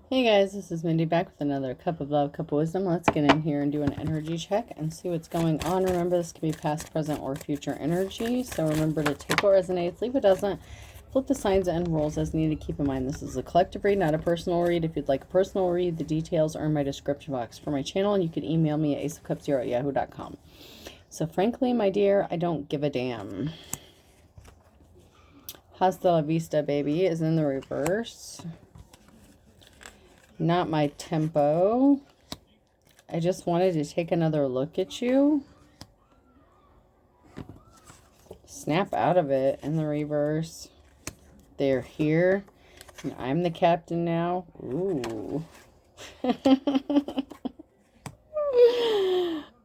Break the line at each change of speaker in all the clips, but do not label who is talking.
Hey guys, this is Mindy back with another cup of love, cup of wisdom. Let's get in here and do an energy check and see what's going on. Remember, this can be past, present, or future energy. So remember to take what resonates, leave what doesn't. Flip the signs and rules as needed. Keep in mind, this is a collective read, not a personal read. If you'd like a personal read, the details are in my description box for my channel, and you can email me at aceofcups0@yahoo.com. So frankly, my dear, I don't give a damn. Hasta la vista, baby, is in the reverse. Not my tempo. I just wanted to take another look at you. Snap out of it in the reverse. They're here. And I'm the captain now. Ooh.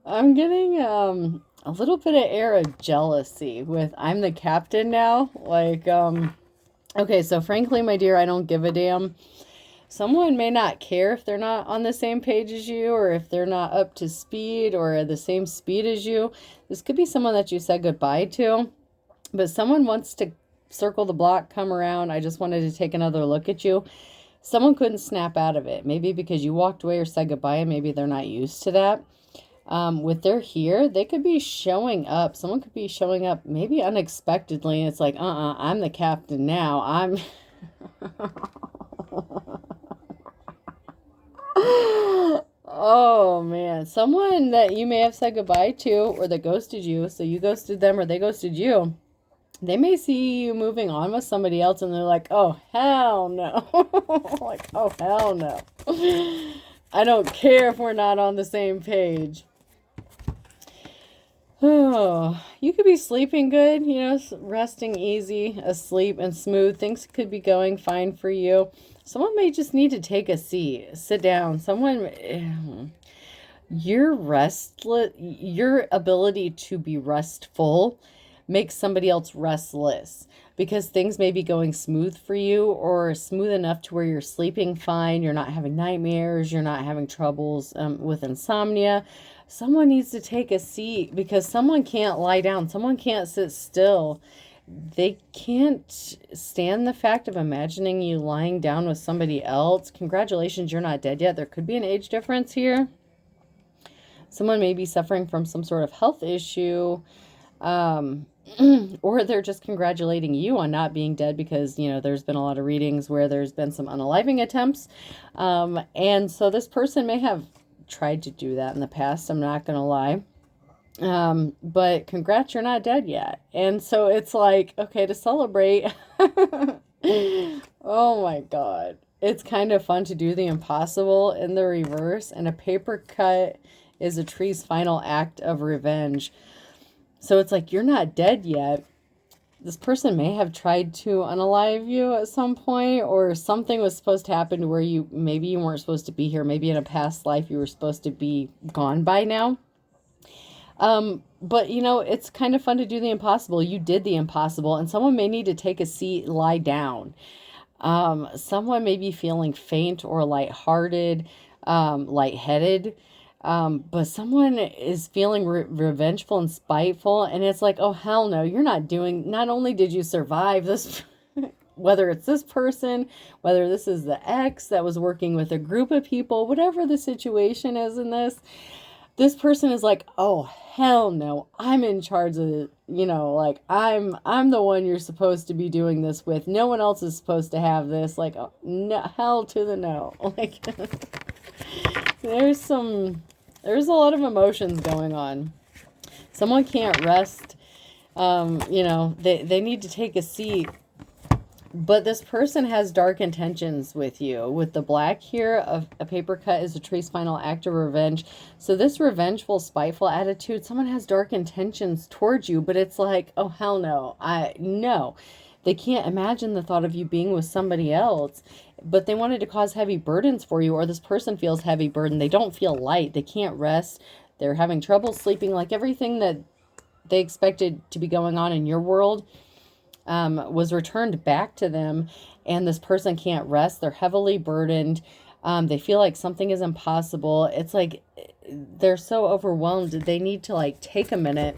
I'm getting a little bit of air of jealousy with I'm the captain now. Like, okay, so frankly, my dear, I don't give a damn. Someone may not care if they're not on the same page as you, or if they're not up to speed or the same speed as you. This could be someone that you said goodbye to, but someone wants to circle the block, come around. I just wanted to take another look at you. Someone couldn't snap out of it, maybe because you walked away or said goodbye, and maybe they're not used to that. With they're here, they could be showing up. Someone could be showing up maybe unexpectedly. It's like, I'm the captain now. I'm... Oh man, someone that you may have said goodbye to or that ghosted you, so you ghosted them or they ghosted you. They may see you moving on with somebody else and they're like, oh hell no. Like, oh hell no. I don't care if we're not on the same page. Oh, you could be sleeping good, resting easy, asleep and smooth. Things could be going fine for you. Someone may just need to take a seat, sit down. Your restless, your ability to be restful makes somebody else restless because things may be going smooth for you or smooth enough to where you're sleeping fine. You're not having nightmares. You're not having troubles with insomnia. Someone needs to take a seat because someone can't lie down. Someone can't sit still. They can't stand the fact of imagining you lying down with somebody else. Congratulations, you're not dead yet. There could be an age difference here. Someone may be suffering from some sort of health issue. Or they're just congratulating you on not being dead because, there's been a lot of readings where there's been some unaliving attempts. And so this person may have tried to do that in the past. I'm not going to lie. But congrats, you're not dead yet. And so it's like, okay, to celebrate. Oh my God. It's kind of fun to do the impossible in the reverse. And a paper cut is a tree's final act of revenge. So it's like, you're not dead yet. This person may have tried to unalive you at some point, or something was supposed to happen to where maybe you weren't supposed to be here. Maybe in a past life you were supposed to be gone by now. But it's kind of fun to do the impossible. You did the impossible, and someone may need to take a seat, lie down. Someone may be feeling faint or lighthearted, lightheaded. But someone is feeling revengeful and spiteful, and it's like, oh, hell no, not only did you survive this, whether it's this person, whether this is the ex that was working with a group of people, whatever the situation is in this person is like, oh, hell no, I'm in charge of it. Like I'm the one you're supposed to be doing this with. No one else is supposed to have this. Like, oh, no, hell to the no. Like, there's a lot of emotions going on. Someone can't rest. They need to take a seat. But this person has dark intentions with you. With the black here, a paper cut is a tree's final act of revenge. So this revengeful, spiteful attitude, someone has dark intentions towards you, but it's like, oh, hell no. No. They can't imagine the thought of you being with somebody else, but they wanted to cause heavy burdens for you, or this person feels heavy burden. They don't feel light. They can't rest. They're having trouble sleeping. Like everything that they expected to be going on in your world was returned back to them, and this person can't rest. They're heavily burdened. They feel like something is impossible. It's like they're so overwhelmed. They need to take a minute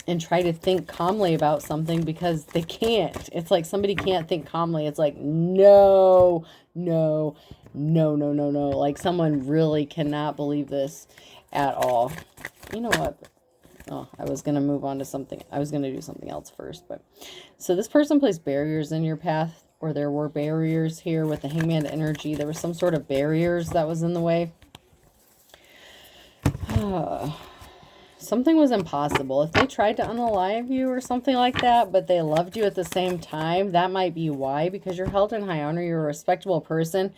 and try to think calmly about something because they can't. It's like somebody can't think calmly. It's like, no, no, no, no, no, no. Like someone really cannot believe this at all. You know what? Oh, I was going to move on to something. I was going to do something else first. But so this person placed barriers in your path, or there were barriers here with the Hangman energy. There was some sort of barriers that was in the way. Something was impossible. If they tried to unalive you or something like that, but they loved you at the same time, that might be why, because you're held in high honor. You're a respectable person.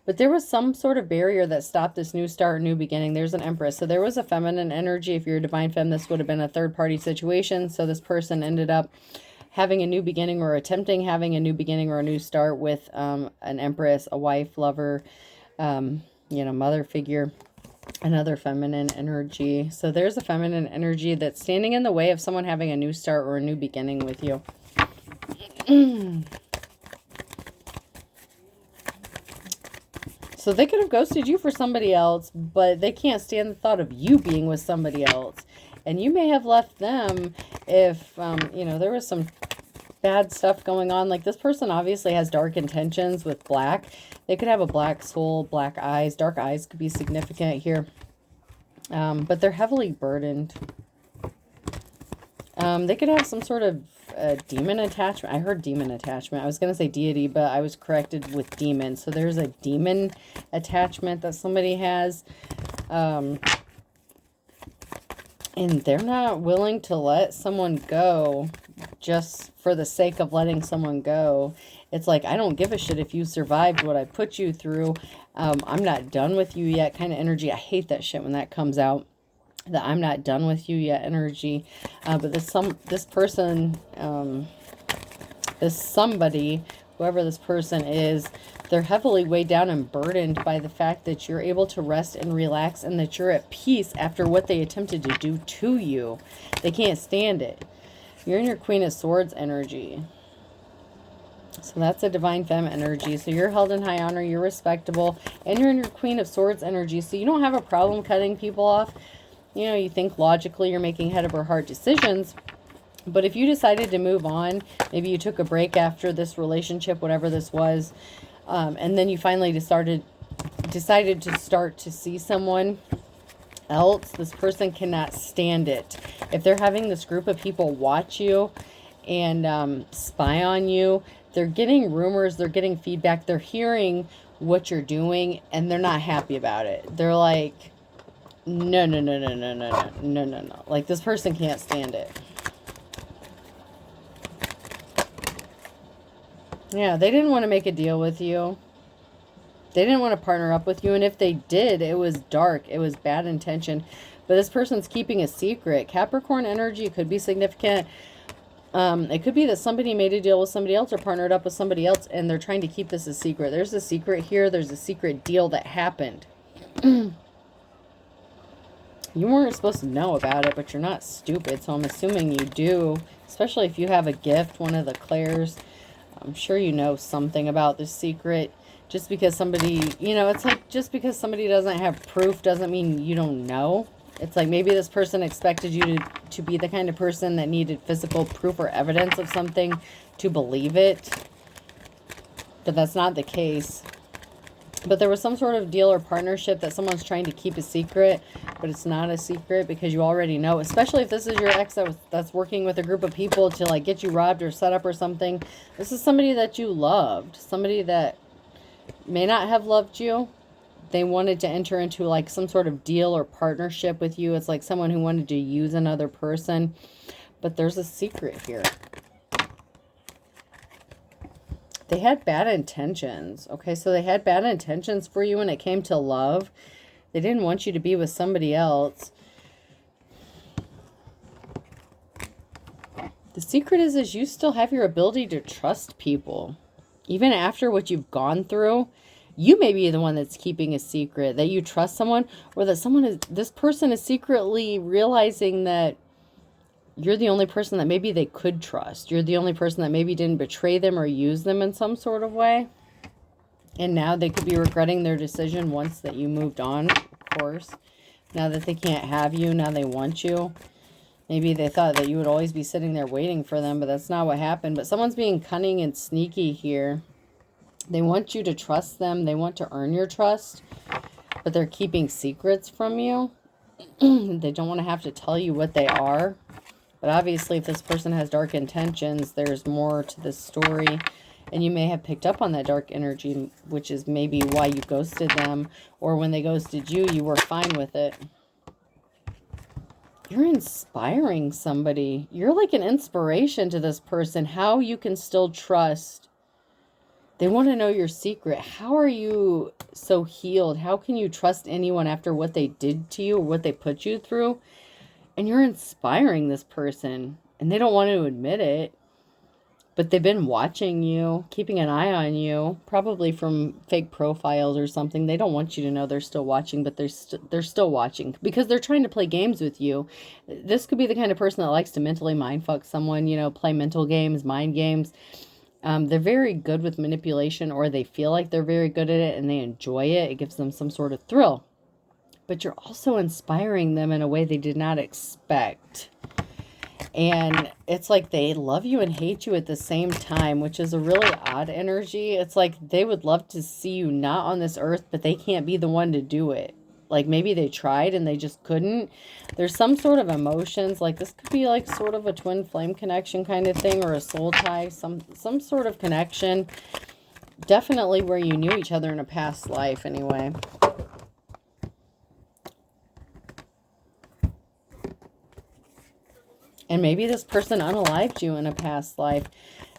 But there was some sort of barrier that stopped this new start, new beginning. There's an Empress. So there was a feminine energy. If you're a divine femme, this would have been a third-party situation. So this person ended up having a new beginning, or attempting having a new beginning or a new start with an Empress, a wife, lover, mother figure, another feminine energy. So there's a feminine energy that's standing in the way of someone having a new start or a new beginning with you. So they could have ghosted you for somebody else, but they can't stand the thought of you being with somebody else. And you may have left them if, there was some bad stuff going on. Like this person obviously has dark intentions with black. They could have a black soul, black eyes. Dark eyes could be significant here. But they're heavily burdened. They could have some sort of demon attachment. I heard demon attachment. I was going to say deity, but I was corrected with demon. So there's a demon attachment that somebody has. And they're not willing to let someone go just for the sake of letting someone go. It's like, I don't give a shit if you survived what I put you through. I'm not done with you yet kind of energy. I hate that shit when that comes out. The I'm not done with you yet energy. But this person, this somebody, whoever this person is, they're heavily weighed down and burdened by the fact that you're able to rest and relax, and that you're at peace after what they attempted to do to you. They can't stand it. You're in your Queen of Swords energy. So that's a divine femme energy. So you're held in high honor, you're respectable, and you're in your Queen of Swords energy. So you don't have a problem cutting people off. You think logically, you're making head over heart decisions. But if you decided to move on, maybe you took a break after this relationship, whatever this was, and then you finally decided to start to see someone else, this person cannot stand it. If they're having this group of people watch you and spy on you, they're getting rumors, they're getting feedback, they're hearing what you're doing, and they're not happy about it. They're like, no. Like, this person can't stand it. Yeah, they didn't want to make a deal with you. They didn't want to partner up with you. And if they did, it was dark. It was bad intention. But this person's keeping a secret. Capricorn energy could be significant. It could be that somebody made a deal with somebody else or partnered up with somebody else, and they're trying to keep this a secret. There's a secret here. There's a secret deal that happened. You weren't supposed to know about it, but you're not stupid, so I'm assuming you do. Especially if you have a gift, one of the clairs. I'm sure you know something about this secret. Just because somebody, it's like, just because somebody doesn't have proof doesn't mean you don't know. It's like maybe this person expected you to be the kind of person that needed physical proof or evidence of something to believe it. But that's not the case. But there was some sort of deal or partnership that someone's trying to keep a secret, but it's not a secret because you already know. Especially if this is your ex that's working with a group of people to like get you robbed or set up or something. This is somebody that you loved. Somebody that may not have loved you. They wanted to enter into like some sort of deal or partnership with you. It's like someone who wanted to use another person. But there's a secret here. They had bad intentions. Okay, so they had bad intentions for you when it came to love. They didn't want you to be with somebody else. The secret is you still have your ability to trust people. Even after what you've gone through, you may be the one that's keeping a secret. That you trust someone, or that this person is secretly realizing that you're the only person that maybe they could trust. You're the only person that maybe didn't betray them or use them in some sort of way. And now they could be regretting their decision once that you moved on, of course. Now that they can't have you, now they want you. Maybe they thought that you would always be sitting there waiting for them, but that's not what happened. But someone's being cunning and sneaky here. They want you to trust them. They want to earn your trust, but they're keeping secrets from you. They don't want to have to tell you what they are. But obviously, if this person has dark intentions, there's more to this story. And you may have picked up on that dark energy, which is maybe why you ghosted them. Or when they ghosted you, you were fine with it. You're inspiring somebody. You're like an inspiration to this person. How you can still trust. They want to know your secret. How are you so healed? How can you trust anyone after what they did to you or what they put you through? And you're inspiring this person. And they don't want to admit it. But they've been watching you, keeping an eye on you, probably from fake profiles or something. They don't want you to know they're still watching, but they're still watching because they're trying to play games with you. This could be the kind of person that likes to mentally mindfuck someone, you know, play mental games, mind games. They're very good with manipulation, or they feel like they're very good at it and they enjoy it. It gives them some sort of thrill. But you're also inspiring them in a way they did not expect. And it's like they love you and hate you at the same time, which is a really odd energy. It's like they would love to see you not on this earth, but they can't be the one to do it. Like maybe they tried and they just couldn't. There's some sort of emotions. Like this could be like sort of a twin flame connection kind of thing, or a soul tie, some sort of connection. Definitely where you knew each other in a past life anyway. And maybe this person unalived you in a past life.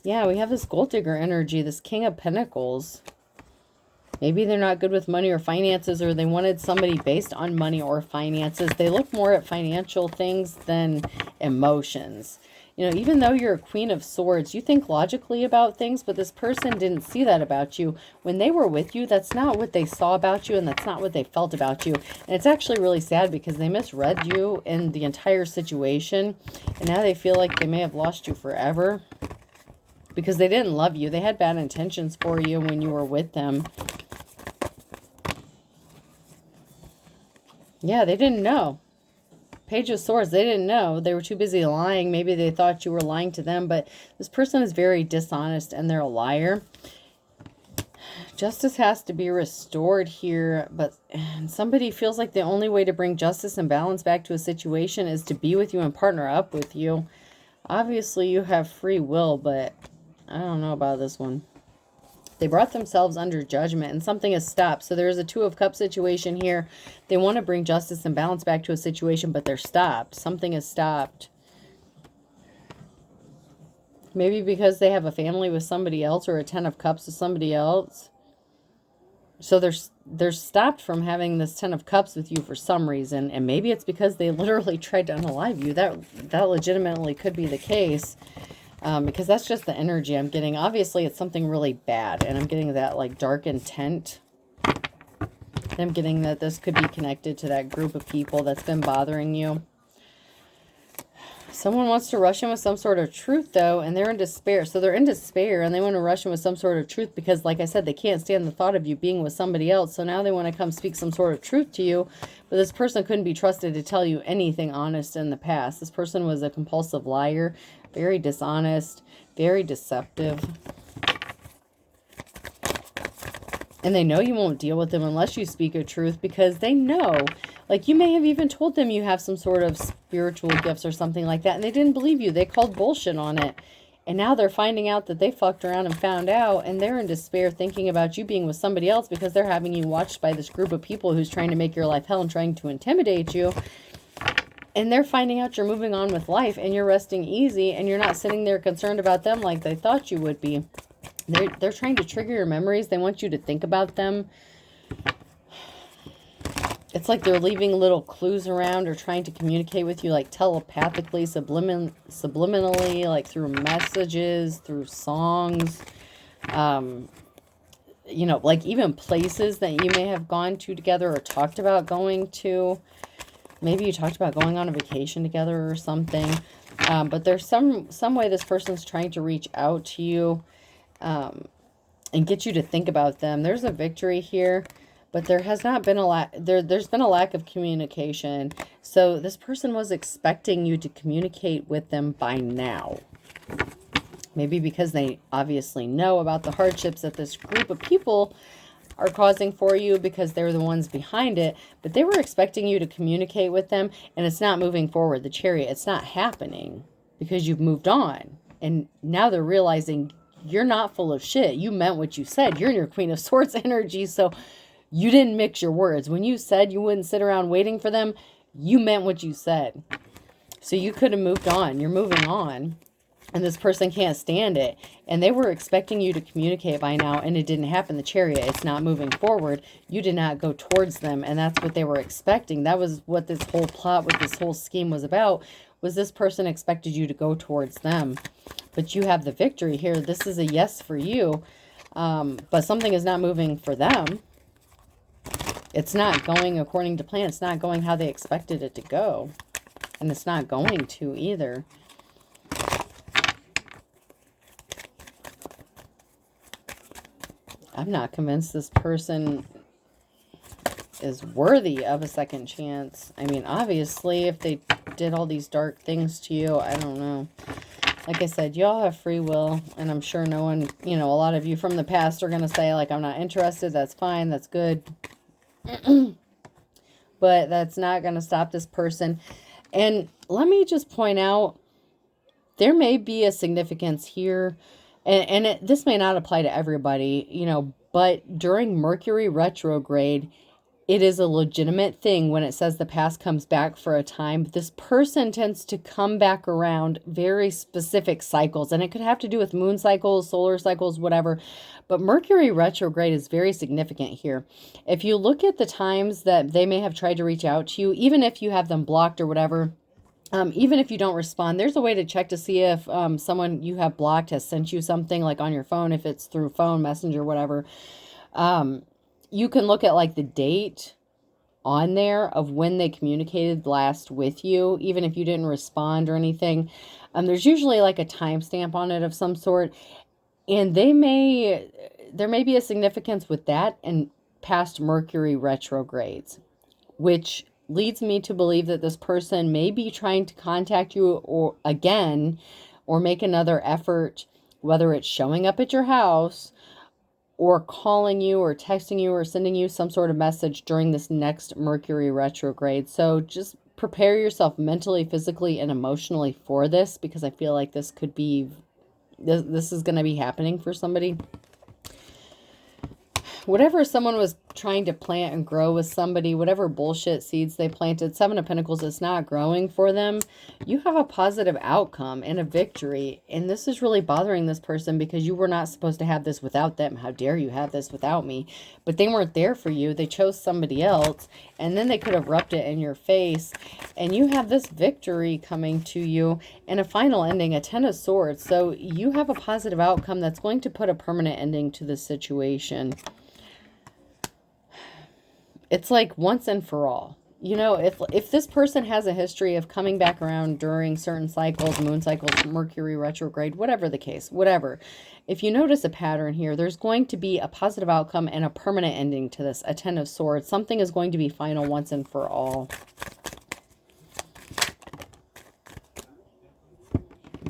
Yeah, we have this gold digger energy, this King of Pentacles. Maybe they're not good with money or finances, or they wanted somebody based on money or finances. They look more at financial things than emotions. You know, even though you're a Queen of Swords, you think logically about things, but this person didn't see that about you. When they were with you, that's not what they saw about you, and that's not what they felt about you. And it's actually really sad because they misread you in the entire situation, and now they feel like they may have lost you forever because they didn't love you. They had bad intentions for you when you were with them. Yeah, they didn't know. Page of Swords, they didn't know. They were too busy lying. Maybe they thought you were lying to them, but this person is very dishonest and they're a liar. Justice has to be restored here, but somebody feels like the only way to bring justice and balance back to a situation is to be with you and partner up with you. Obviously, you have free will, but I don't know about this one. They brought themselves under judgment and something has stopped. So there's a Two of Cups situation here. They want to bring justice and balance back to a situation, but they're stopped. Something has stopped. Maybe because they have a family with somebody else, or a Ten of Cups with somebody else. So they're stopped from having this Ten of Cups with you for some reason. And maybe it's because they literally tried to unalive you. That legitimately could be the case. Because that's just the energy I'm getting. Obviously, it's something really bad. And I'm getting that, like, dark intent. I'm getting that this could be connected to that group of people that's been bothering you. Someone wants to rush in with some sort of truth, though, and they're in despair. So they're in despair, and they want to rush in with some sort of truth because, like I said, they can't stand the thought of you being with somebody else. So now they want to come speak some sort of truth to you. But this person couldn't be trusted to tell you anything honest in the past. This person was a compulsive liar, very dishonest, very deceptive. And they know you won't deal with them unless you speak a truth because they know. Like, you may have even told them you have some sort of spiritual gifts or something like that, and they didn't believe you. They called bullshit on it. And now they're finding out that they fucked around and found out, and they're in despair thinking about you being with somebody else because they're having you watched by this group of people who's trying to make your life hell and trying to intimidate you. And they're finding out you're moving on with life and you're resting easy and you're not sitting there concerned about them like they thought you would be. They're trying to trigger your memories. They want you to think about them. It's like they're leaving little clues around or trying to communicate with you, like telepathically, subliminally, like through messages, through songs. You know, like even places that you may have gone to together or talked about going to. Maybe you talked about going on a vacation together or something. But there's some way this person's trying to reach out to you and get you to think about them. There's a victory here. But there has not been a lack, there's been a lack of communication. So this person was expecting you to communicate with them by now. Maybe because they obviously know about the hardships that this group of people are causing for you, because they're the ones behind it. But they were expecting you to communicate with them, and it's not moving forward. The Chariot, it's not happening because you've moved on. And now they're realizing you're not full of shit. You meant what you said. You're in your Queen of Swords energy, so you didn't mix your words. When you said you wouldn't sit around waiting for them, you meant what you said. So you could have moved on. You're moving on. And this person can't stand it. And they were expecting you to communicate by now, and it didn't happen. The Chariot, it's not moving forward. You did not go towards them, and that's what they were expecting. That was what this whole plot, what this whole scheme was about, was this person expected you to go towards them. But you have the victory here. This is a yes for you, but something is not moving for them. It's not going according to plan. It's not going how they expected it to go. And it's not going to either. I'm not convinced this person is worthy of a second chance. I mean, obviously, if they did all these dark things to you, I don't know. Like I said, y'all have free will, and I'm sure no one, you know, a lot of you from the past are going to say, like, I'm not interested. That's fine. That's good. But that's not going to stop this person. And let me just point out, there may be a significance here. And this may not apply to everybody, you know, but during Mercury retrograde, it is a legitimate thing when it says the past comes back for a time. This person tends to come back around very specific cycles, and it could have to do with moon cycles, solar cycles, whatever. But Mercury retrograde is very significant here. If you look at the times that they may have tried to reach out to you, even if you have them blocked or whatever, even if you don't respond, there's a way to check to see if someone you have blocked has sent you something, like on your phone, if it's through phone, messenger, whatever. You can look at like the date on there of when they communicated last with you, even if you didn't respond or anything. There's usually like a timestamp on it of some sort. And there may be a significance with that and past Mercury retrogrades, which leads me to believe that this person may be trying to contact you or again, or make another effort, whether it's showing up at your house or calling you or texting you or sending you some sort of message during this next Mercury retrograde. So just prepare yourself mentally, physically, and emotionally for this, because I feel like this could be, this is going to be happening for somebody. Whatever someone was trying to plant and grow with somebody, whatever bullshit seeds they planted, Seven of Pentacles, it's not growing for them. You have a positive outcome and a victory. And this is really bothering this person because you were not supposed to have this without them. How dare you have this without me? But they weren't there for you. They chose somebody else. And then they could have rubbed it in your face. And you have this victory coming to you and a final ending, a Ten of Swords. So you have a positive outcome that's going to put a permanent ending to this situation. It's like once and for all. You know, if this person has a history of coming back around during certain cycles, moon cycles, Mercury retrograde, whatever the case, whatever. If you notice a pattern here, there's going to be a positive outcome and a permanent ending to this, a Ten of Swords. Something is going to be final once and for all.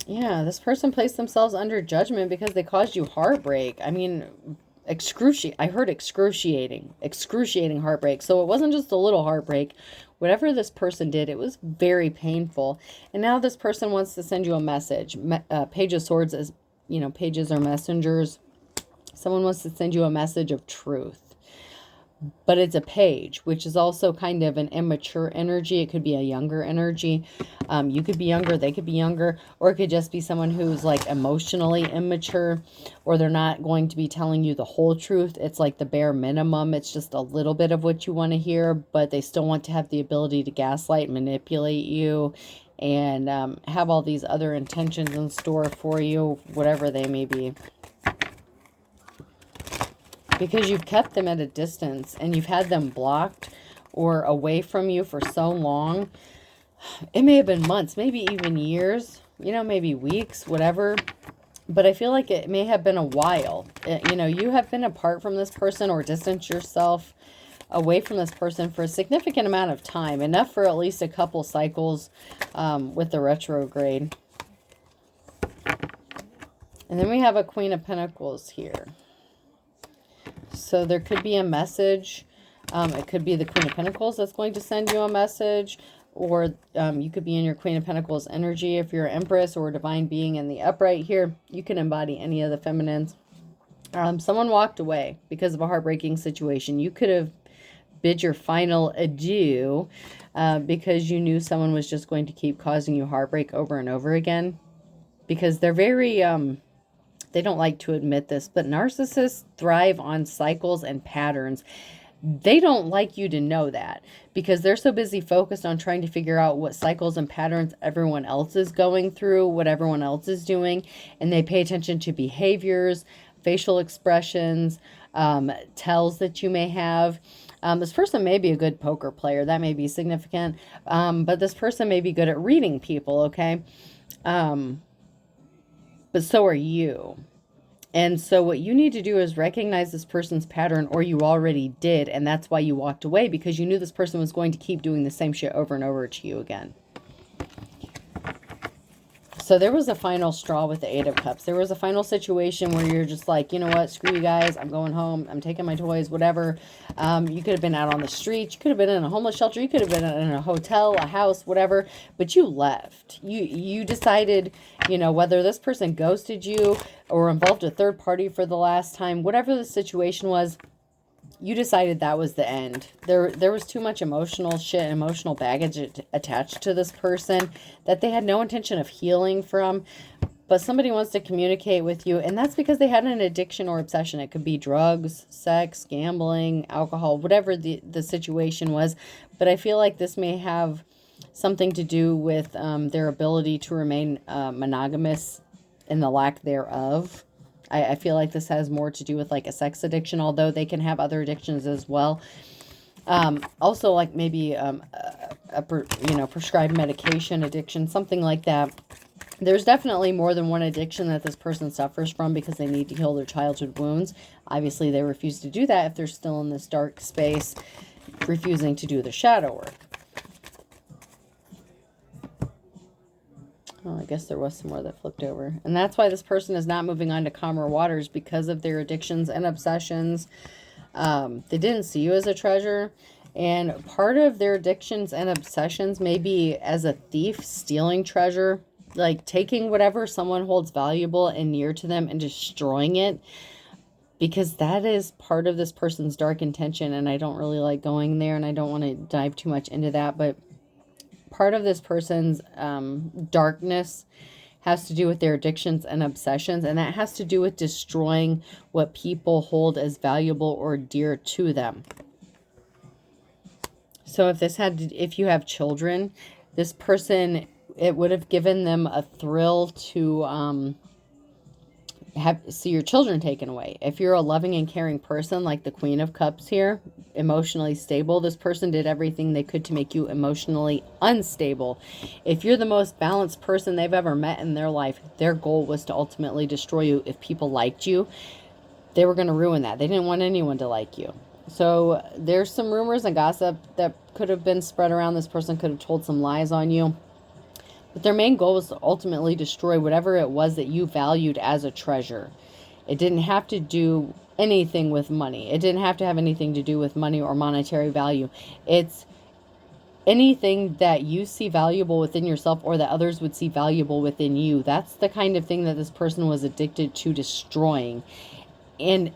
Yeah, this person placed themselves under judgment because they caused you heartbreak. I mean, I heard excruciating heartbreak. So it wasn't just a little heartbreak. Whatever this person did, it was very painful. And now this person wants to send you a message. Page of Swords is, you know, pages are messengers. Someone wants to send you a message of truth. But it's a page, which is also kind of an immature energy. It could be a younger energy. You could be younger, they could be younger, or it could just be someone who's like emotionally immature, or they're not going to be telling you the whole truth. It's like the bare minimum. It's just a little bit of what you want to hear, but they still want to have the ability to gaslight, manipulate you, and have all these other intentions in store for you, whatever they may be. Because you've kept them at a distance and you've had them blocked or away from you for so long. It may have been months, maybe even years, you know, maybe weeks, whatever. But I feel like it may have been a while. You know, you have been apart from this person or distanced yourself away from this person for a significant amount of time. Enough for at least a couple cycles with the retrograde. And then we have a Queen of Pentacles here. So there could be a message. It could be the Queen of Pentacles that's going to send you a message. Or you could be in your Queen of Pentacles energy. If you're an Empress or a Divine Being in the upright here, you can embody any of the feminines. Someone walked away because of a heartbreaking situation. You could have bid your final adieu because you knew someone was just going to keep causing you heartbreak over and over again. Because they're very, they don't like to admit this, but narcissists thrive on cycles and patterns. They don't like you to know that because they're so busy focused on trying to figure out what cycles and patterns everyone else is going through, what everyone else is doing. And they pay attention to behaviors, facial expressions, tells that you may have. This person may be a good poker player. That may be significant. But this person may be good at reading people, okay? But so are you. And so what you need to do is recognize this person's pattern, or you already did, and that's why you walked away, because you knew this person was going to keep doing the same shit over and over to you again. So there was a final straw with the Eight of Cups. There was a final situation where you're just like, you know what, screw you guys. I'm going home. I'm taking my toys, whatever. You could have been out on the street. You could have been in a homeless shelter. You could have been in a hotel, a house, whatever. But you left. You decided, you know, whether this person ghosted you or involved a third party for the last time, whatever the situation was, you decided that was the end. There was too much emotional shit, emotional baggage attached to this person that they had no intention of healing from. But somebody wants to communicate with you, and that's because they had an addiction or obsession. It could be drugs, sex, gambling, alcohol, whatever the situation was. But I feel like this may have something to do with their ability to remain monogamous and the lack thereof. I feel like this has more to do with like a sex addiction, although they can have other addictions as well. Also, like maybe prescribed medication addiction, something like that. There's definitely more than one addiction that this person suffers from because they need to heal their childhood wounds. Obviously, they refuse to do that if they're still in this dark space, refusing to do the shadow work. Oh, I guess there was some more that flipped over. And that's why this person is not moving on to calmer waters, because of their addictions and obsessions. They didn't see you as a treasure. And part of their addictions and obsessions may be as a thief stealing treasure. Like taking whatever someone holds valuable and near to them and destroying it. Because that is part of this person's dark intention. And I don't really like going there. And I don't want to dive too much into that. But part of this person's darkness has to do with their addictions and obsessions, and that has to do with destroying what people hold as valuable or dear to them. So if you have children, this person, it would have given them a thrill to see your children taken away. If you're a loving and caring person, like the Queen of Cups here, emotionally stable, this person did everything they could to make you emotionally unstable. If you're the most balanced person they've ever met in their life, their goal was to ultimately destroy you. If people liked you, they were going to ruin that. They didn't want anyone to like you. So there's some rumors and gossip that could have been spread around. This person could have told some lies on you. But their main goal was to ultimately destroy whatever it was that you valued as a treasure. It didn't have to do anything with money. It didn't have to have anything to do with money or monetary value. It's anything that you see valuable within yourself or that others would see valuable within you. That's the kind of thing that this person was addicted to destroying. And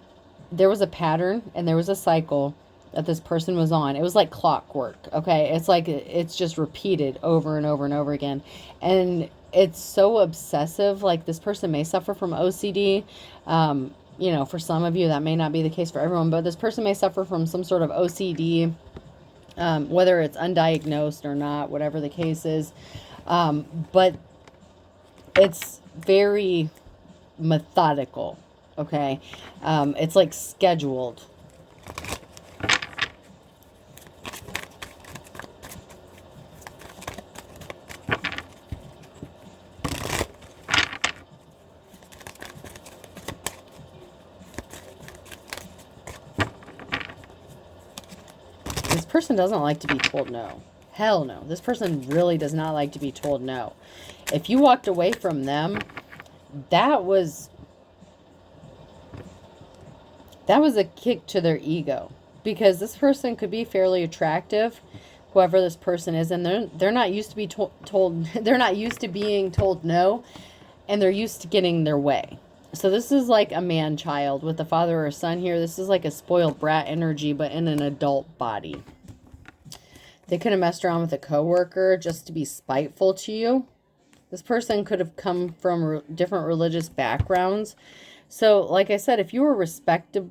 there was a pattern and there was a cycle that this person was on. It was like clockwork, okay? It's like it's just repeated over and over and over again. And it's so obsessive. Like this person may suffer from OCD. For some of you, that may not be the case for everyone, but this person may suffer from some sort of OCD, whether it's undiagnosed or not, whatever the case is. But it's very methodical, okay? It's like scheduled. This person doesn't like to be told no. Hell no. This person really does not like to be told no. If you walked away from them, that was That was a kick to their ego, because this person could be fairly attractive, whoever this person is, and they're not used to be told they're not used to being told no, and they're used to getting their way. So this is like a man child with a father or a son here. This is like a spoiled brat energy, but in an adult body. They could have messed around with a coworker just to be spiteful to you. This person could have come from different religious backgrounds. So, like I said, if you were respected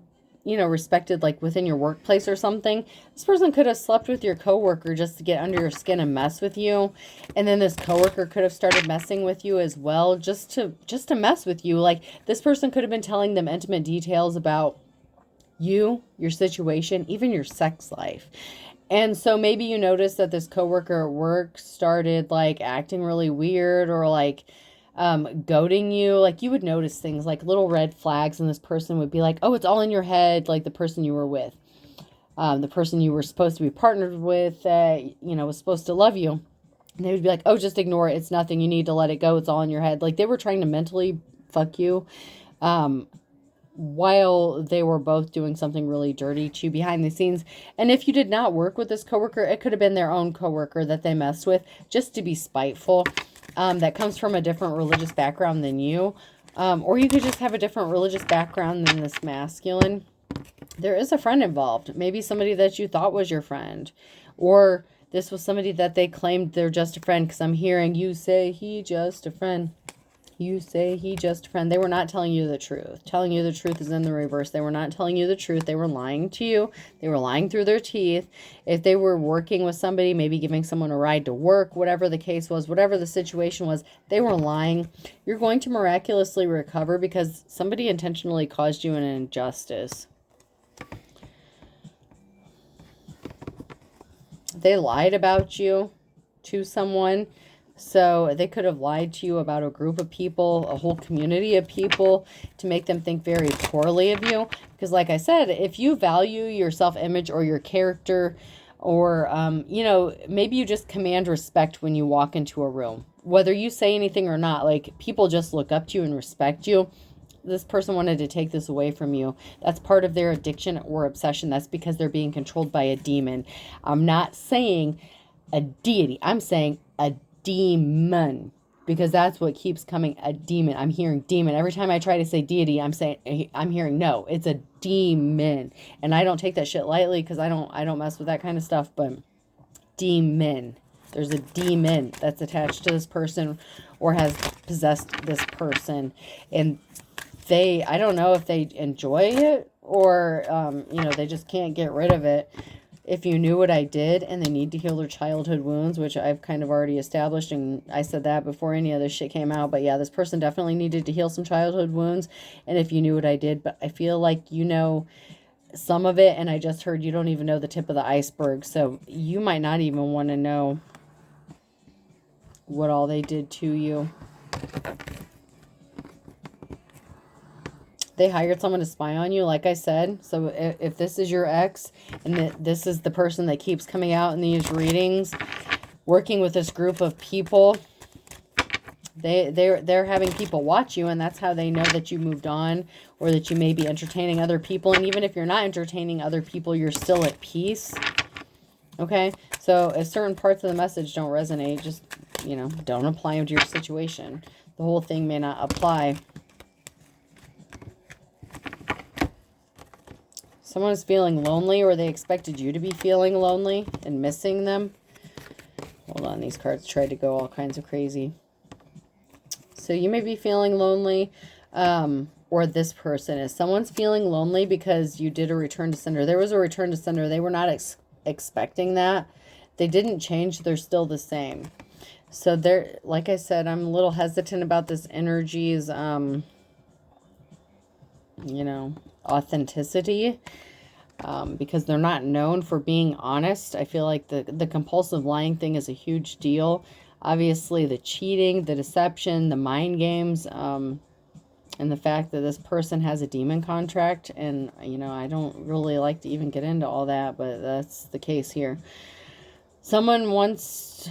like within your workplace or something, this person could have slept with your coworker just to get under your skin and mess with you. And then this coworker could have started messing with you as well, just to mess with you. Like, this person could have been telling them intimate details about you, your situation, even your sex life. And so maybe you noticed that this coworker at work started like acting really weird, or like goading you. Like, you would notice things like little red flags, and this person would be like, oh, it's all in your head. Like the person you were with, the person you were supposed to be partnered with, was supposed to love you. And they would be like, oh, just ignore it. It's nothing. You need to let it go. It's all in your head. Like, they were trying to mentally fuck you. While they were both doing something really dirty to you behind the scenes. And if you did not work with this coworker, it could have been their own coworker that they messed with just to be spiteful. That comes from a different religious background than you. Or you could just have a different religious background than this masculine. There is a friend involved. Maybe somebody that you thought was your friend. Or this was somebody that they claimed they're just a friend, because I'm hearing you say he just a friend. You say he just a friend. They were not telling you the truth. Telling you the truth is in the reverse. They were not telling you the truth. They were lying to you. They were lying through their teeth. If they were working with somebody, maybe giving someone a ride to work, whatever the case was, whatever the situation was, they were lying. You're going to miraculously recover because somebody intentionally caused you an injustice. They lied about you to someone. So they could have lied to you about a group of people, a whole community of people, to make them think very poorly of you. Because like I said, if you value your self-image or your character, or, maybe you just command respect when you walk into a room. Whether you say anything or not, like, people just look up to you and respect you. This person wanted to take this away from you. That's part of their addiction or obsession. That's because they're being controlled by a demon. I'm not saying a deity. I'm saying a demon, because that's what keeps coming, a demon. I'm hearing demon. Every time I try to say deity, I'm hearing no, it's a demon. And I don't take that shit lightly, because I don't mess with that kind of stuff. But demon, there's a demon that's attached to this person or has possessed this person, and I don't know if they enjoy it, or they just can't get rid of it. If you knew what I did, and they need to heal their childhood wounds, which I've kind of already established, and I said that before any of this shit came out. But yeah, this person definitely needed to heal some childhood wounds. And if you knew what I did, but I feel like you know some of it, and I just heard you don't even know the tip of the iceberg. So you might not even want to know what all they did to you. They hired someone to spy on you, like I said. So if this is your ex, and this is the person that keeps coming out in these readings, working with this group of people, they're having people watch you, and that's how they know that you moved on, or that you may be entertaining other people. And even if you're not entertaining other people, you're still at peace. Okay? So if certain parts of the message don't resonate, just, don't apply them to your situation. The whole thing may not apply. Someone is feeling lonely, or they expected you to be feeling lonely and missing them. Hold on, these cards tried to go all kinds of crazy. So you may be feeling lonely, or this person is. Someone's feeling lonely because you did a return to sender. There was a return to sender. They were not expecting that. They didn't change. They're still the same. So they're, like I said, I'm a little hesitant about this energy's, authenticity, because they're not known for being honest. I feel like the compulsive lying thing is a huge deal. Obviously, the cheating, the deception, the mind games, and the fact that this person has a demon contract. And, I don't really like to even get into all that, but that's the case here. Someone wants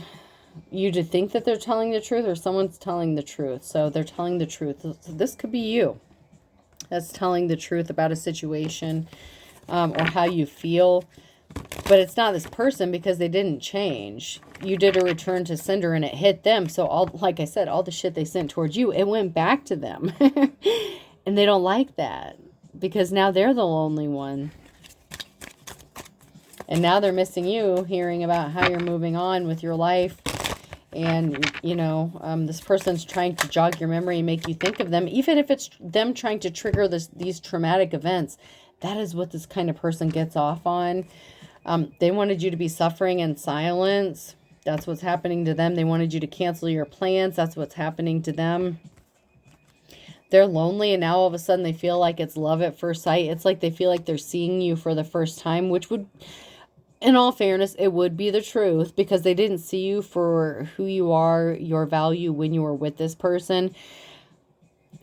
you to think that they're telling the truth, or someone's telling the truth. So they're telling the truth. So this could be you. that's telling the truth about a situation, or how you feel. But it's not this person, because they didn't change. You did a return to sender and it hit them. So all, like I said, all the shit they sent towards you, it went back to them. And they don't like that, because now they're the lonely one. And now they're missing you, hearing about how you're moving on with your life. And, you know, this person's trying to jog your memory and make you think of them. Even if it's them trying to trigger these traumatic events, that is what this kind of person gets off on. They wanted you to be suffering in silence. That's what's happening to them. They wanted you to cancel your plans. That's what's happening to them. They're lonely, and now all of a sudden they feel like it's love at first sight. It's like they feel like they're seeing you for the first time, which would, in all fairness, it would be the truth, because they didn't see you for who you are, your value, when you were with this person.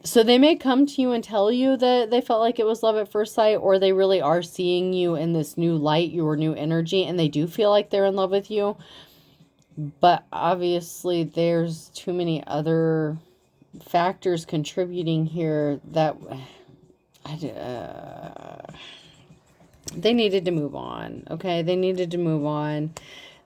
So they may come to you and tell you that they felt like it was love at first sight, or they really are seeing you in this new light, your new energy, and they do feel like they're in love with you. But obviously there's too many other factors contributing here that they needed to move on. Okay, they needed to move on.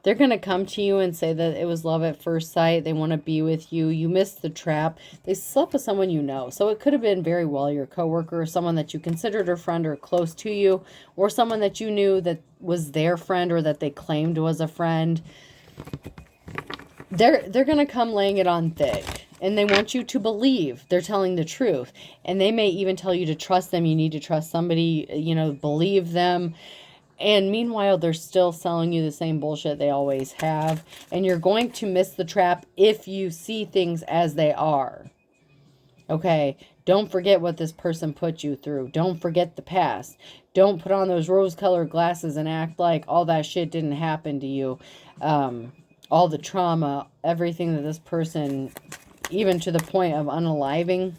They're going to come to you and say that it was love at first sight. They want to be with you. You missed the trap. They slept with someone you know. So it could have been very well your coworker, or someone that you considered a friend or close to you, or someone that you knew that was their friend, or that they claimed was a friend. They're going to come laying it on thick. And they want you to believe they're telling the truth. And they may even tell you to trust them. You need to trust somebody, you know, believe them. And meanwhile, they're still selling you the same bullshit they always have. And you're going to miss the trap if you see things as they are. Okay? Don't forget what this person put you through. Don't forget the past. Don't put on those rose-colored glasses and act like all that shit didn't happen to you. All the trauma, everything that this person, even to the point of unaliving.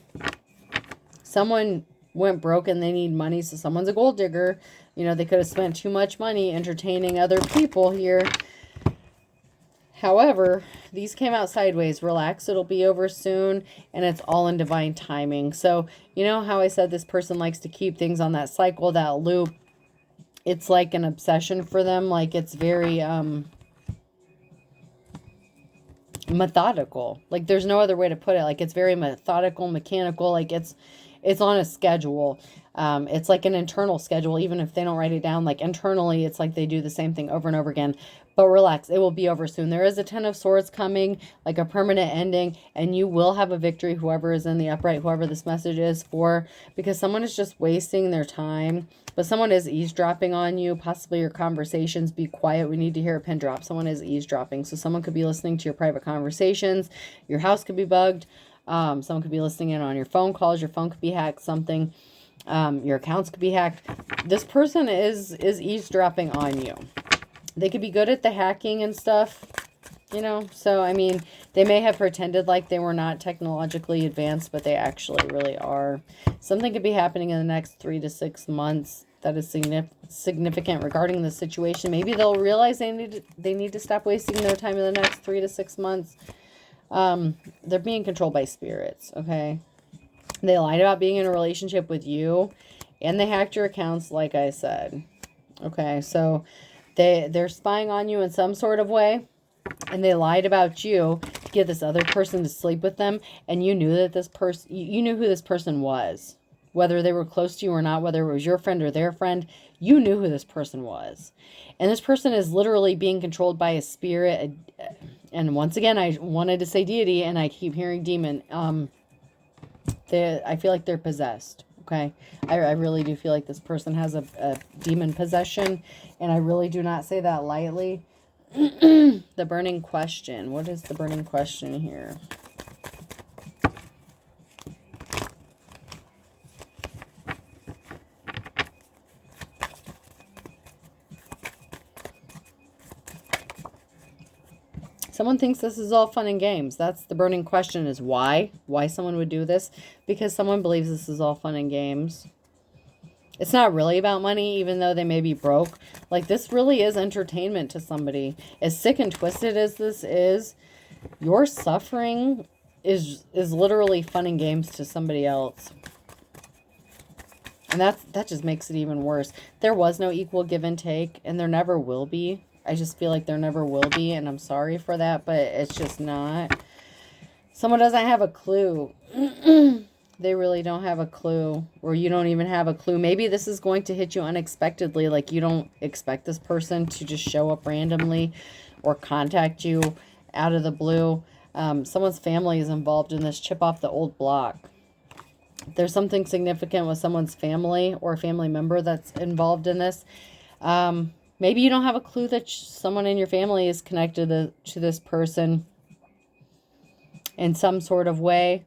Someone went broke and they need money, so someone's a gold digger. You know, they could have spent too much money entertaining other people here. However, these came out sideways. Relax, it'll be over soon, and it's all in divine timing. So, you know how I said this person likes to keep things on that cycle, that loop? It's like an obsession for them. Like, it's very methodical. Like, there's no other way to put it. Like, it's very methodical, mechanical. Like, it's on a schedule. It's like an internal schedule, even if they don't write it down. Like, internally, it's like they do the same thing over and over again. But relax, it will be over soon. There is a 10 of Swords coming, like a permanent ending, and you will have a victory, whoever is in the upright, whoever this message is for, because someone is just wasting their time. But someone is eavesdropping on you, possibly your conversations. Be quiet. We need to hear a pin drop. Someone is eavesdropping. So someone could be listening to your private conversations. Your house could be bugged. Someone could be listening in on your phone calls. Your phone could be hacked. Something. Your accounts could be hacked. This person is eavesdropping on you. They could be good at the hacking and stuff, you know. So, I mean, they may have pretended like they were not technologically advanced, but they actually really are. Something could be happening in the next 3 to 6 months that is significant regarding the situation. Maybe they'll realize they need to stop wasting their time in the next 3 to 6 months. They're being controlled by spirits, okay? They lied about being in a relationship with you, and they hacked your accounts, like I said. Okay, so they're spying on you in some sort of way, and they lied about you to get this other person to sleep with them, and you knew that this person, you knew who this person was. Whether they were close to you or not, whether it was your friend or their friend, you knew who this person was. And this person is literally being controlled by a spirit. And once again, I wanted to say deity, and I keep hearing demon. I feel like they're possessed. Okay, I really do feel like this person has a demon possession, and I really do not say that lightly. The burning question. What is the burning question here? Someone thinks this is all fun and games. That's the burning question, is why? Why someone would do this? Because someone believes this is all fun and games. It's not really about money, even though they may be broke. Like, this really is entertainment to somebody. As sick and twisted as this is, your suffering is literally fun and games to somebody else. And that just makes it even worse. There was no equal give and take, and there never will be. I just feel like there never will be, and I'm sorry for that, but it's just not. Someone doesn't have a clue. They really don't have a clue, or you don't even have a clue. Maybe this is going to hit you unexpectedly, like you don't expect this person to just show up randomly or contact you out of the blue. Someone's family is involved in this. Chip off the old block. There's something significant with someone's family or a family member that's involved in this. Maybe you don't have a clue that someone in your family is connected to this person in some sort of way.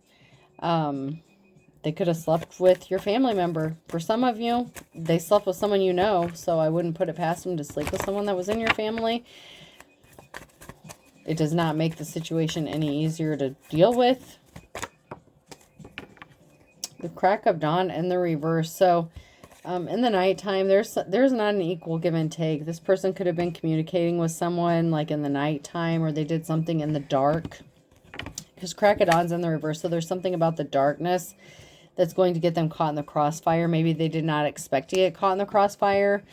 They could have slept with your family member. For some of you, they slept with someone you know, so I wouldn't put it past them to sleep with someone that was in your family. It does not make the situation any easier to deal with. The crack of dawn and the reverse. So, in the nighttime, there's not an equal give and take. This person could have been communicating with someone like in the nighttime, or they did something in the dark. Because crack of dawn's in the reverse, so there's something about the darkness that's going to get them caught in the crossfire. Maybe they did not expect to get caught in the crossfire,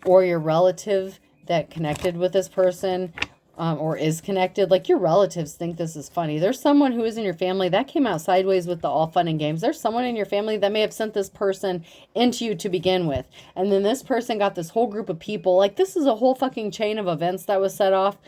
or your relative that connected with this person, or is connected. Like your relatives think this is funny. There's someone who is in your family that came out sideways with the all fun and games. There's someone in your family that may have sent this person into you to begin with. And then this person got this whole group of people. Like this is a whole fucking chain of events that was set off.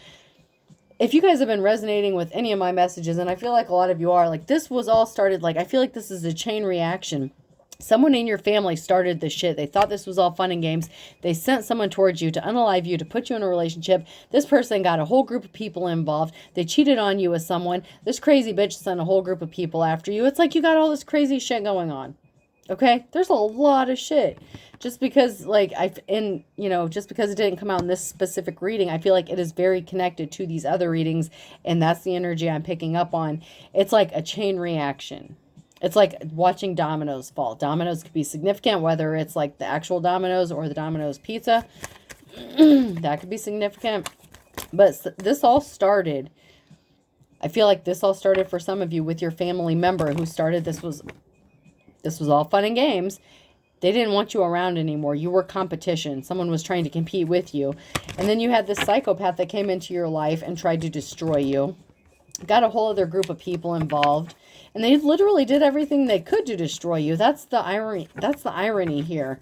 If you guys have been resonating with any of my messages, and I feel like a lot of you are, like this was all started, like I feel like this is a chain reaction. Someone in your family started this shit. They thought this was all fun and games. They sent someone towards you to unalive you, to put you in a relationship. This person got a whole group of people involved. They cheated on you with someone. This crazy bitch sent a whole group of people after you. It's like you got all this crazy shit going on. Okay? There's a lot of shit. Just because, like, just because it didn't come out in this specific reading, I feel like it is very connected to these other readings, and that's the energy I'm picking up on. It's like a chain reaction. It's like watching dominoes fall. Dominoes could be significant, whether it's like the actual Domino's or the Domino's pizza. That could be significant. But this all started, I feel like this all started for some of you with your family member who started this was all fun and games. They didn't want you around anymore. You were competition. Someone was trying to compete with you. And then you had this psychopath that came into your life and tried to destroy you. Got a whole other group of people involved. And they literally did everything they could to destroy you. That's the irony. That's the irony here.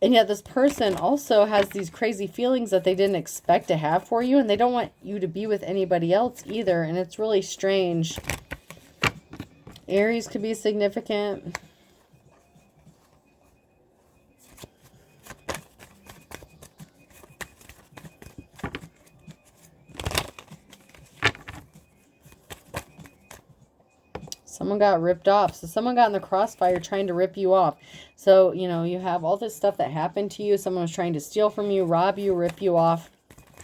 And yet this person also has these crazy feelings that they didn't expect to have for you. And they don't want you to be with anybody else either. And it's really strange. Aries could be significant. Someone got ripped off. So someone got in the crossfire trying to rip you off. So, you have all this stuff that happened to you. Someone was trying to steal from you, rob you, rip you off,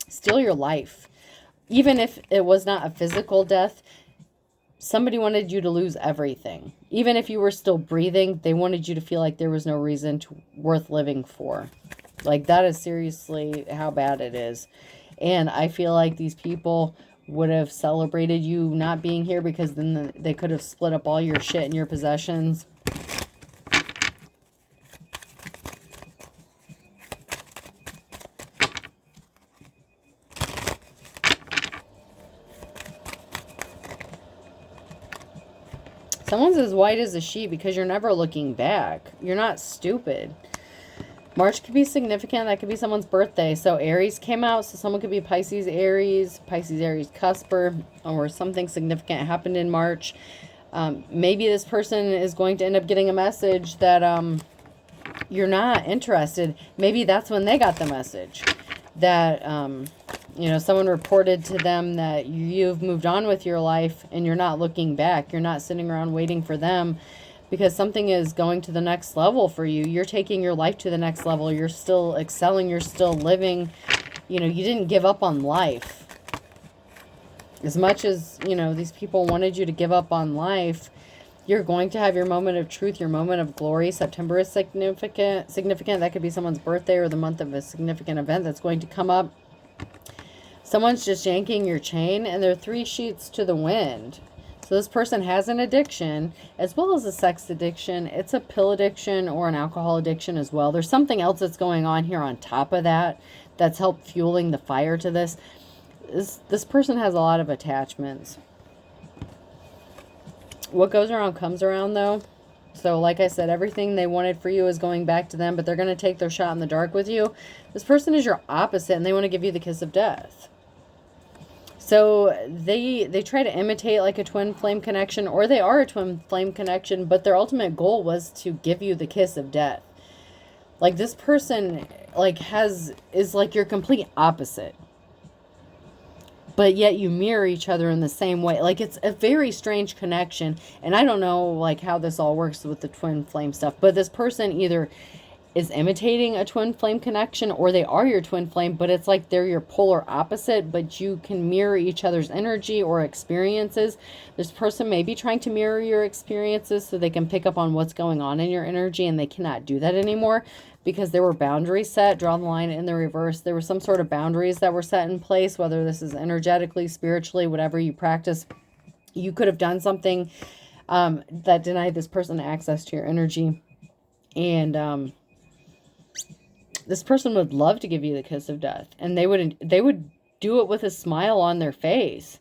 steal your life. Even if it was not a physical death, somebody wanted you to lose everything. Even if you were still breathing, they wanted you to feel like there was no reason worth living for. Like, that is seriously how bad it is. And I feel like these people would have celebrated you not being here, because then they could have split up all your shit and your possessions. Someone's as white as a sheet because you're never looking back. You're not stupid. March could be significant. That could be someone's birthday. So Aries came out. So someone could be Pisces, Aries, cusper, or something significant happened in March. Maybe this person is going to end up getting a message that you're not interested. Maybe that's when they got the message that, someone reported to them that you've moved on with your life and you're not looking back. You're not sitting around waiting for them. Because something is going to the next level for you. You're taking your life to the next level. You're still excelling. You're still living. You didn't give up on life. As much as, these people wanted you to give up on life, you're going to have your moment of truth, your moment of glory. September is significant. That could be someone's birthday or the month of a significant event that's going to come up. Someone's just yanking your chain, and there are 3 sheets to the wind. So this person has an addiction as well as a sex addiction. It's a pill addiction or an alcohol addiction as well. There's something else that's going on here on top of that that's helped fueling the fire to this. This person has a lot of attachments. What goes around comes around, though. So like I said, everything they wanted for you is going back to them, but they're going to take their shot in the dark with you. This person is your opposite, and they want to give you the kiss of death. So they try to imitate like a twin flame connection, or they are a twin flame connection, but their ultimate goal was to give you the kiss of death. Like this person like is like your complete opposite. But yet you mirror each other in the same way. Like it's a very strange connection. And I don't know like how this all works with the twin flame stuff, but this person either is imitating a twin flame connection or they are your twin flame, but it's like they're your polar opposite, but you can mirror each other's energy or experiences. This person may be trying to mirror your experiences so they can pick up on what's going on in your energy, and they cannot do that anymore because there were boundaries set. Draw the line in the reverse. There were some sort of boundaries that were set in place, whether this is energetically, spiritually, whatever you practice. You could have done something that denied this person access to your energy. And this person would love to give you the kiss of death, and they would do it with a smile on their face.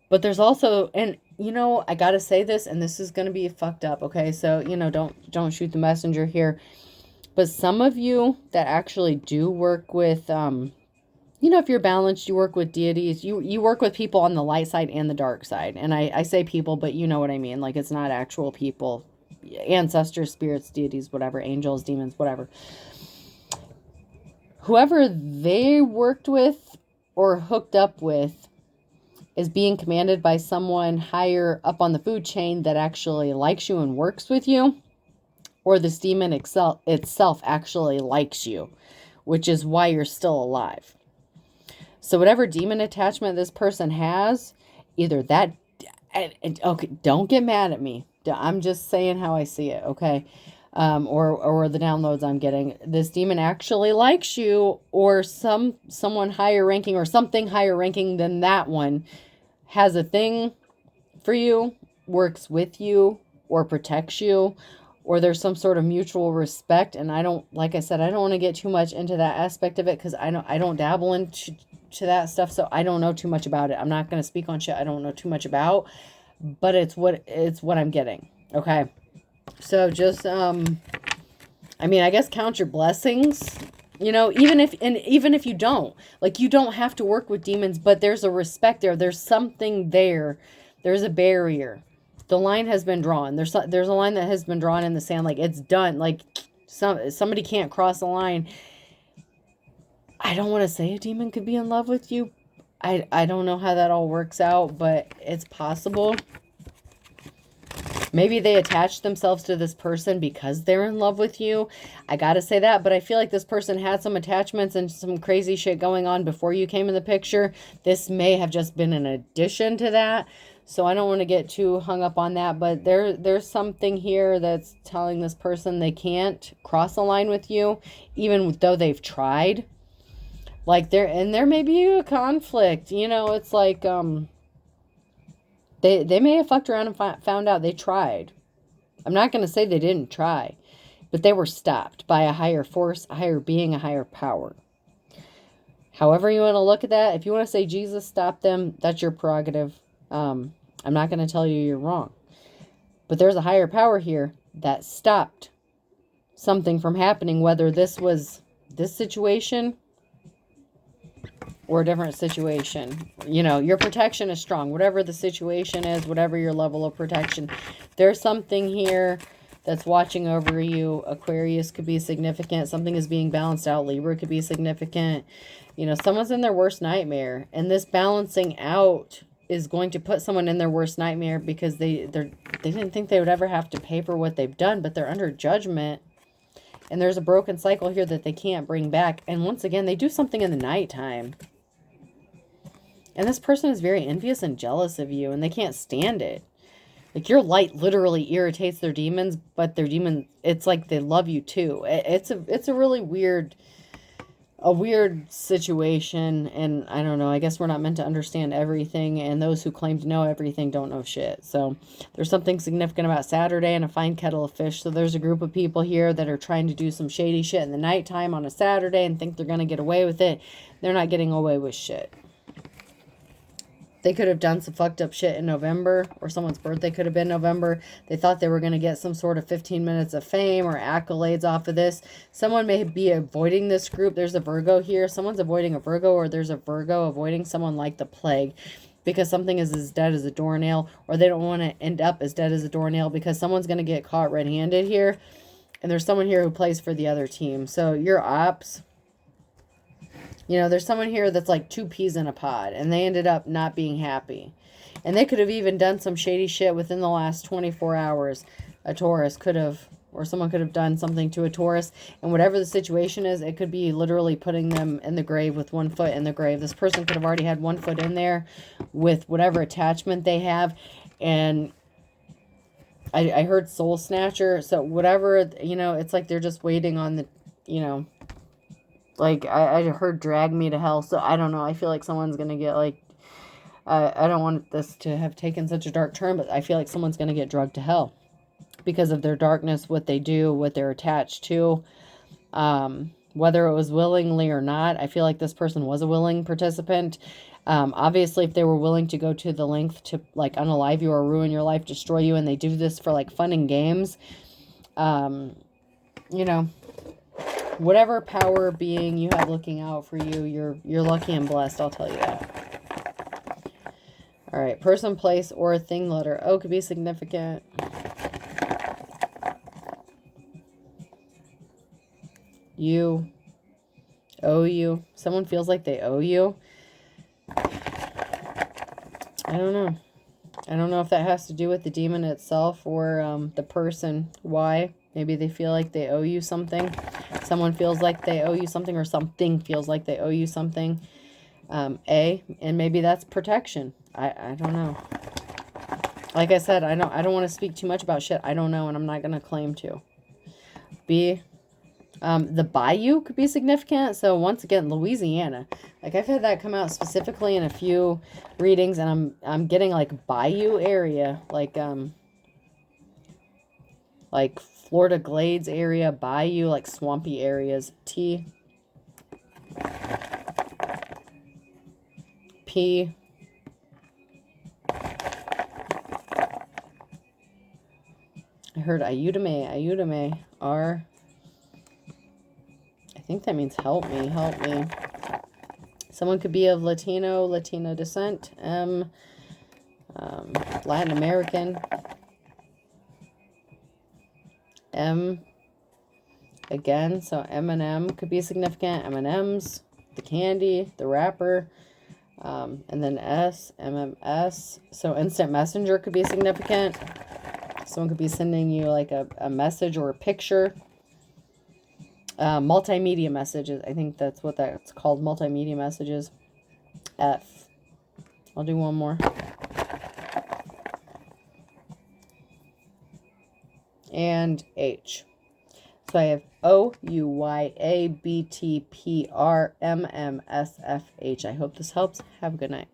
But there's also, and you know, I gotta say this, and this is gonna be fucked up, okay? So, you know, don't shoot the messenger here. But some of you that actually do work with, you know, if you're balanced, you work with deities, you work with people on the light side and the dark side. And I say people, but you know what I mean. Like, it's not actual people, ancestors, spirits, deities, whatever, angels, demons, whatever. Whoever they worked with or hooked up with is being commanded by someone higher up on the food chain that actually likes you and works with you. Or this demon itself actually likes you, which is why you're still alive. So whatever demon attachment this person has, either that, okay, don't get mad at me. I'm just saying how I see it, okay? Or the downloads I'm getting. This demon actually likes you, or someone higher ranking or something higher ranking than that one has a thing for you, works with you, or protects you, or there's some sort of mutual respect. And I don't, like I said, I don't want to get too much into that aspect of it because I don't dabble into that stuff, so I don't know too much about it. I'm not going to speak on shit I don't know too much about, but it's what I'm getting. Okay, so just I mean, I guess count your blessings. You know, even if you don't, like, you don't have to work with demons, but there's a respect there. There's something there. There's a barrier. The line has been drawn. There's a line that has been drawn in the sand. Like, it's done. Like, somebody can't cross the line. I don't want to say a demon could be in love with you. I don't know how that all works out, but it's possible. Maybe they attach themselves to this person because they're in love with you. I gotta say that, but I feel like this person had some attachments and some crazy shit going on before you came in the picture. This may have just been an addition to that. So I don't want to get too hung up on that, but there's something here that's telling this person they can't cross a line with you, even though they've tried. Like, there may be a conflict. You know, it's like, they may have fucked around and found out they tried. I'm not going to say they didn't try, but they were stopped by a higher force, a higher being, a higher power. However you want to look at that, if you want to say Jesus stopped them, that's your prerogative. I'm not going to tell you you're wrong. But there's a higher power here that stopped something from happening, whether this was this situation or a different situation. You know, your protection is strong. Whatever the situation is, whatever your level of protection, there's something here that's watching over you. Aquarius could be significant. Something is being balanced out. Libra could be significant. You know, someone's in their worst nightmare, and this balancing out is going to put someone in their worst nightmare because they didn't think they would ever have to pay for what they've done, but they're under judgment. And there's a broken cycle here that they can't bring back. And once again, they do something in the nighttime. And this person is very envious and jealous of you, and they can't stand it. Like, your light literally irritates their demons, but their demon, it's like they love you too. It's a really weird a weird situation, and I don't know, I guess we're not meant to understand everything, and those who claim to know everything don't know shit. So there's something significant about Saturday and a fine kettle of fish. So there's a group of people here that are trying to do some shady shit in the nighttime on a Saturday and think they're going to get away with it. They're not getting away with shit. They could have done some fucked up shit in November, or someone's birthday could have been November. They thought they were going to get some sort of 15 minutes of fame or accolades off of this. Someone may be avoiding this group. There's a Virgo here. Someone's avoiding a Virgo, or there's a Virgo avoiding someone like the plague because something is as dead as a doornail, or they don't want to end up as dead as a doornail because someone's going to get caught red-handed here. And there's someone here who plays for the other team. So your ops... You know, there's someone here that's like two peas in a pod, and they ended up not being happy. And they could have even done some shady shit within the last 24 hours. A Taurus could have, or someone could have done something to a Taurus. And whatever the situation is, it could be literally putting them in the grave with one foot in the grave. This person could have already had one foot in there with whatever attachment they have. And I heard soul snatcher. So whatever, you know, it's like they're just waiting on the, you know... Like, I heard drag me to hell, so I don't know. I feel like someone's going to get, like... I don't want this to have taken such a dark turn, but I feel like someone's going to get drugged to hell. Because of their darkness, what they do, what they're attached to. Whether it was willingly or not, I feel like this person was a willing participant. Obviously, if they were willing to go to the length to, like, unalive you or ruin your life, destroy you, and they do this for, like, fun and games, you know... Whatever power being you have looking out for you, you're lucky and blessed, I'll tell you that. All right, person, place, or thing. Letter O could be significant. You. Owe you. Someone feels like they owe you. I don't know. I don't know if that has to do with the demon itself or the person. Why? Maybe they feel like they owe you something. Someone feels like they owe you something, or something feels like they owe you something. And maybe that's protection. I don't know. Like I said, I don't want to speak too much about shit I don't know, and I'm not going to claim to. B, the bayou could be significant. So once again, Louisiana. Like, I've had that come out specifically in a few readings, and I'm getting like bayou area, like Florida Glades area, bayou, like swampy areas. T. P. I heard Ayúdame. R. I think that means help me. Someone could be of Latino descent. M. Latin American. M. Again, so M&M could be significant. M&M's, the candy, the wrapper. And then S, MMS. So instant messenger could be significant. Someone could be sending you like a message or a picture. Multimedia messages. I think that's what that's called, multimedia messages. F. I'll do one more. And H. So I have OUYABTPRMMSFH. I hope this helps. Have a good night.